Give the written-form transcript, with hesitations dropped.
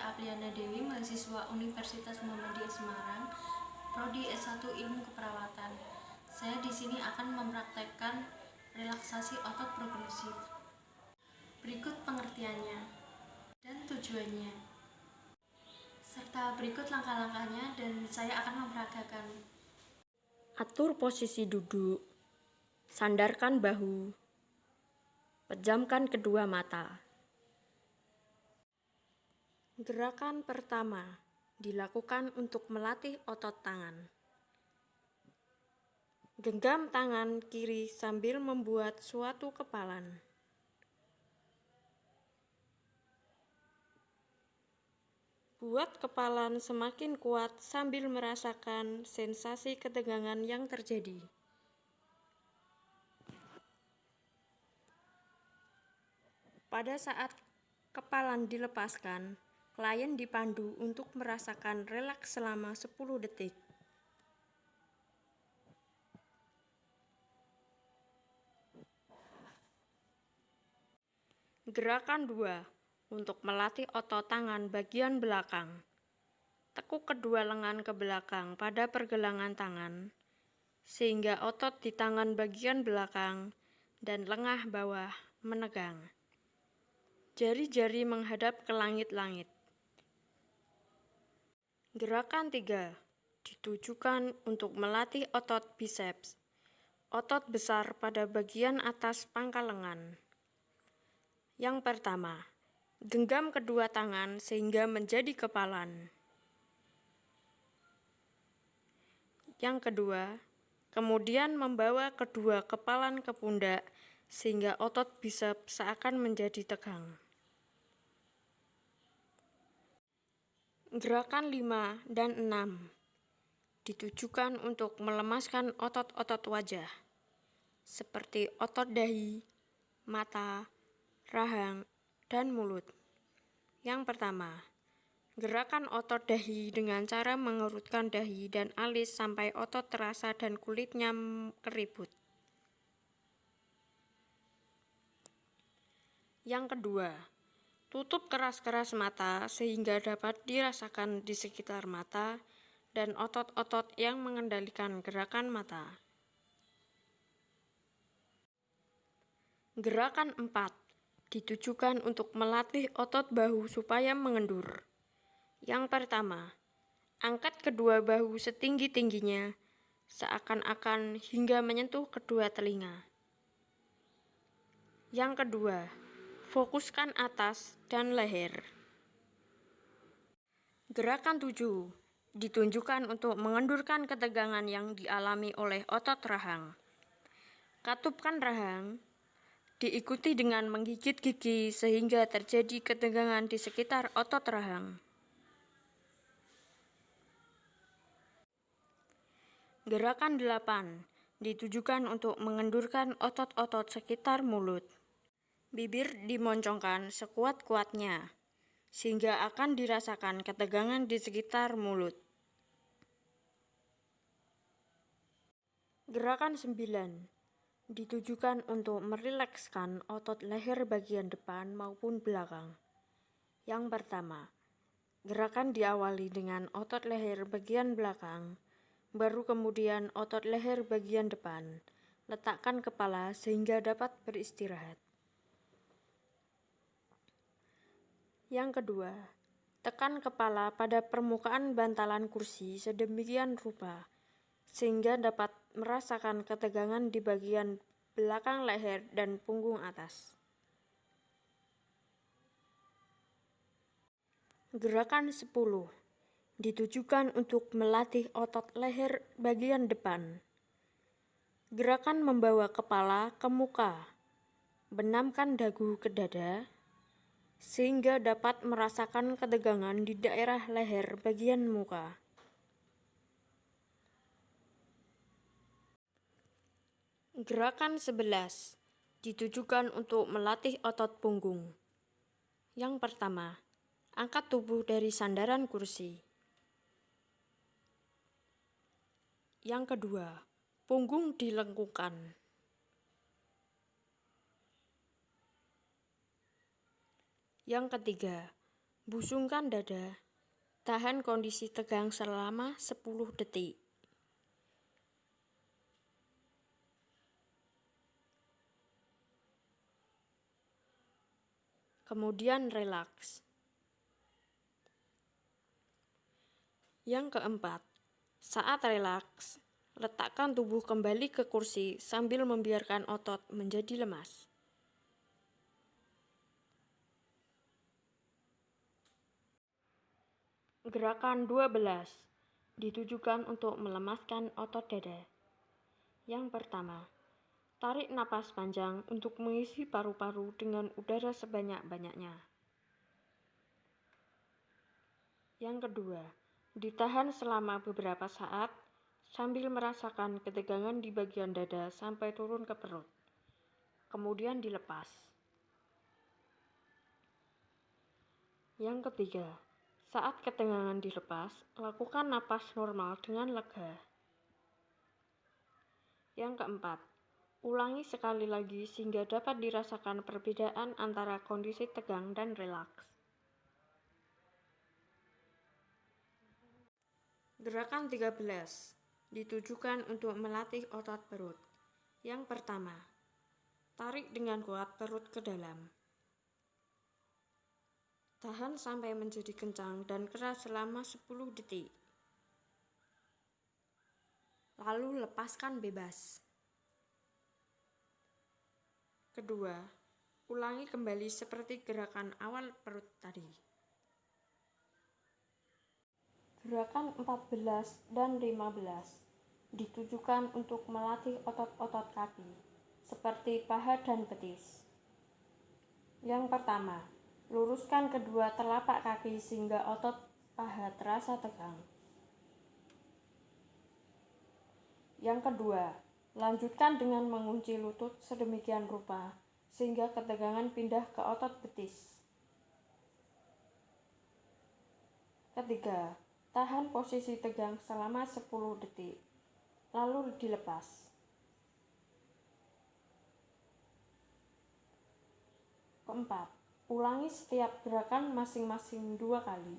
saya Apriana Dewi, mahasiswa Universitas Muhammadiyah Semarang, Prodi S1 Ilmu Keperawatan. Saya di sini akan mempraktekkan relaksasi otot progresif. Berikut pengertiannya dan tujuannya, serta berikut langkah-langkahnya, dan saya akan memperagakan. Atur posisi duduk, sandarkan bahu, pejamkan kedua mata. Gerakan pertama dilakukan untuk melatih otot tangan. Genggam tangan kiri sambil membuat suatu kepalan. Buat kepalan semakin kuat sambil merasakan sensasi ketegangan yang terjadi. Pada saat kepalan dilepaskan, klien dipandu untuk merasakan rileks selama 10 detik. Gerakan 2 untuk melatih otot tangan bagian belakang. Tekuk kedua lengan ke belakang pada pergelangan tangan, sehingga otot di tangan bagian belakang dan lengah bawah menegang. Jari-jari menghadap ke langit-langit. Gerakan 3 ditujukan untuk melatih otot biceps, otot besar pada bagian atas pangkal lengan. Yang pertama, genggam kedua tangan sehingga menjadi kepalan. Yang kedua, kemudian membawa kedua kepalan ke pundak sehingga otot biceps seakan menjadi tegang. Gerakan 5 dan 6 ditujukan untuk melemaskan otot-otot wajah, seperti otot dahi, mata, rahang, dan mulut. Yang pertama, gerakan otot dahi dengan cara mengerutkan dahi dan alis sampai otot terasa dan kulitnya keriput. Yang kedua, tutup keras-keras mata sehingga dapat dirasakan di sekitar mata dan otot-otot yang mengendalikan gerakan mata. Gerakan 4 ditujukan untuk melatih otot bahu supaya mengendur. Yang pertama, angkat kedua bahu setinggi-tingginya, seakan-akan hingga menyentuh kedua telinga. Yang kedua, fokuskan atas dan leher. Gerakan 7 ditunjukkan untuk mengendurkan ketegangan yang dialami oleh otot rahang. Katupkan rahang, diikuti dengan menggigit gigi sehingga terjadi ketegangan di sekitar otot rahang. Gerakan 8 ditujukan untuk mengendurkan otot-otot sekitar mulut. Bibir dimoncongkan sekuat-kuatnya, sehingga akan dirasakan ketegangan di sekitar mulut. Gerakan 9 ditujukan untuk merilekskan otot leher bagian depan maupun belakang. Yang pertama, gerakan diawali dengan otot leher bagian belakang, baru kemudian otot leher bagian depan. Letakkan kepala sehingga dapat beristirahat. Yang kedua, tekan kepala pada permukaan bantalan kursi sedemikian rupa, sehingga dapat merasakan ketegangan di bagian belakang leher dan punggung atas. Gerakan 10 ditujukan untuk melatih otot leher bagian depan. Gerakan membawa kepala ke muka, benamkan dagu ke dada, sehingga dapat merasakan ketegangan di daerah leher bagian muka. Gerakan 11 ditujukan untuk melatih otot punggung. Yang pertama, angkat tubuh dari sandaran kursi. Yang kedua, punggung dilengkungkan. Yang ketiga, Busungkan dada. Tahan kondisi tegang selama 10 detik. Kemudian relaks. Yang keempat, saat relaks, letakkan tubuh kembali ke kursi sambil membiarkan otot menjadi lemas. Gerakan 12 ditujukan untuk melemaskan otot dada. Yang pertama, tarik napas panjang untuk mengisi paru-paru dengan udara sebanyak-banyaknya. Yang kedua, ditahan selama beberapa saat sambil merasakan ketegangan di bagian dada sampai turun ke perut. Kemudian dilepas. Yang ketiga, saat ketegangan dilepas, lakukan napas normal dengan lega. Yang keempat, ulangi sekali lagi sehingga dapat dirasakan perbedaan antara kondisi tegang dan relaks. Gerakan 13 ditujukan untuk melatih otot perut. Yang pertama, tarik dengan kuat perut ke dalam. Tahan sampai menjadi kencang dan keras selama 10 detik. Lalu lepaskan bebas. Kedua, ulangi kembali seperti gerakan awal perut tadi. Gerakan 14 dan 15 ditujukan untuk melatih otot-otot kaki, seperti paha dan betis. Yang pertama, luruskan kedua telapak kaki sehingga otot paha terasa tegang. Yang kedua, lanjutkan dengan mengunci lutut sedemikian rupa sehingga ketegangan pindah ke otot betis. Ketiga, tahan posisi tegang selama 10 detik, lalu dilepas. Keempat, ulangi setiap gerakan masing-masing 2 kali.